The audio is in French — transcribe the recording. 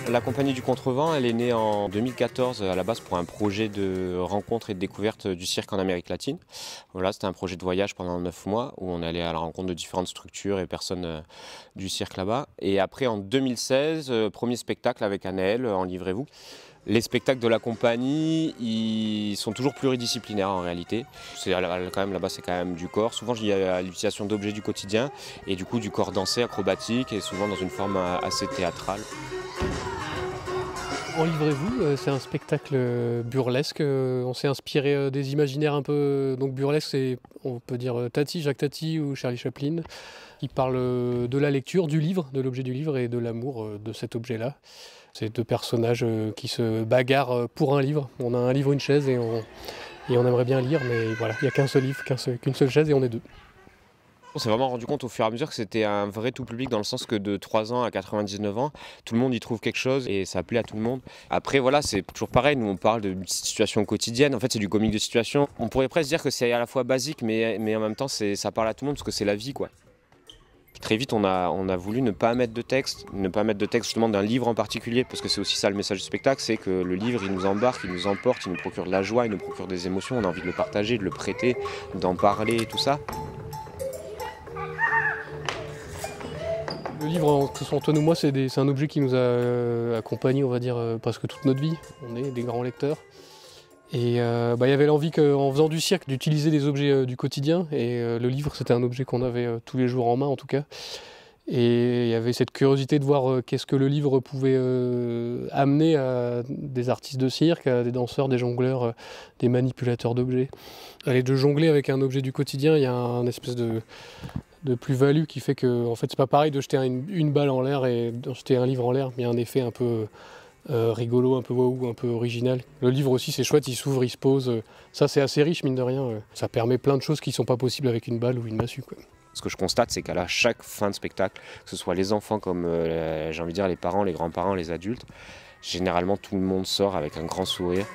La compagnie du Contrevent, elle est née en 2014 à la base pour un projet de rencontre et de découverte du cirque en Amérique latine. Voilà, c'était un projet de voyage pendant 9 mois où on allait à la rencontre de différentes structures et personnes du cirque là-bas. Et après en 2016, premier spectacle avec Anaël en Livrez-vous. Les spectacles de la compagnie, ils sont toujours pluridisciplinaires en réalité. C'est quand même là-bas, c'est quand même du corps. Souvent, il y a l'utilisation d'objets du quotidien et du coup du corps dansé, acrobatique et souvent dans une forme assez théâtrale. En Livrez-vous, c'est un spectacle burlesque. On s'est inspiré des imaginaires un peu donc burlesque, c'est on peut dire Tati, Jacques Tati ou Charlie Chaplin, qui parlent de la lecture, du livre, de l'objet du livre et de l'amour de cet objet-là. C'est deux personnages qui se bagarrent pour un livre. On a un livre, une chaise et on aimerait bien lire, mais voilà, il n'y a qu'un seul livre, qu'une seule chaise et on est deux. On s'est vraiment rendu compte au fur et à mesure que c'était un vrai tout public dans le sens que de 3 ans à 99 ans, tout le monde y trouve quelque chose et ça plaît à tout le monde. Après voilà, c'est toujours pareil, nous on parle de situations quotidiennes, en fait c'est du comique de situation. On pourrait presque dire que c'est à la fois basique mais en même temps ça parle à tout le monde parce que c'est la vie quoi. Très vite on a voulu ne pas mettre de texte justement d'un livre en particulier parce que c'est aussi ça le message du spectacle, c'est que le livre il nous embarque, il nous emporte, il nous procure de la joie, il nous procure des émotions, on a envie de le partager, de le prêter, d'en parler et tout ça. Le livre, que ce soit Antoine ou moi, c'est un objet qui nous a accompagnés, on va dire, presque toute notre vie. On est des grands lecteurs. Et il y avait l'envie qu'en faisant du cirque, d'utiliser des objets du quotidien. Et le livre, c'était un objet qu'on avait tous les jours en main, en tout cas. Et il y avait cette curiosité de voir qu'est-ce que le livre pouvait amener à des artistes de cirque, à des danseurs, des jongleurs, des manipulateurs d'objets. Aller de jongler avec un objet du quotidien, il y a un espèce de plus-value qui fait que en fait c'est pas pareil de jeter une balle en l'air et de jeter un livre en l'air, mais il y a un effet un peu rigolo, un peu waouh, un peu original. Le livre aussi c'est chouette, il s'ouvre, il se pose, ça c'est assez riche mine de rien, ça permet plein de choses qui sont pas possibles avec une balle ou une massue quoi. Ce que je constate, c'est qu'à chaque fin de spectacle, que ce soit les enfants comme j'ai envie de dire les parents, les grands-parents, les adultes, généralement tout le monde sort avec un grand sourire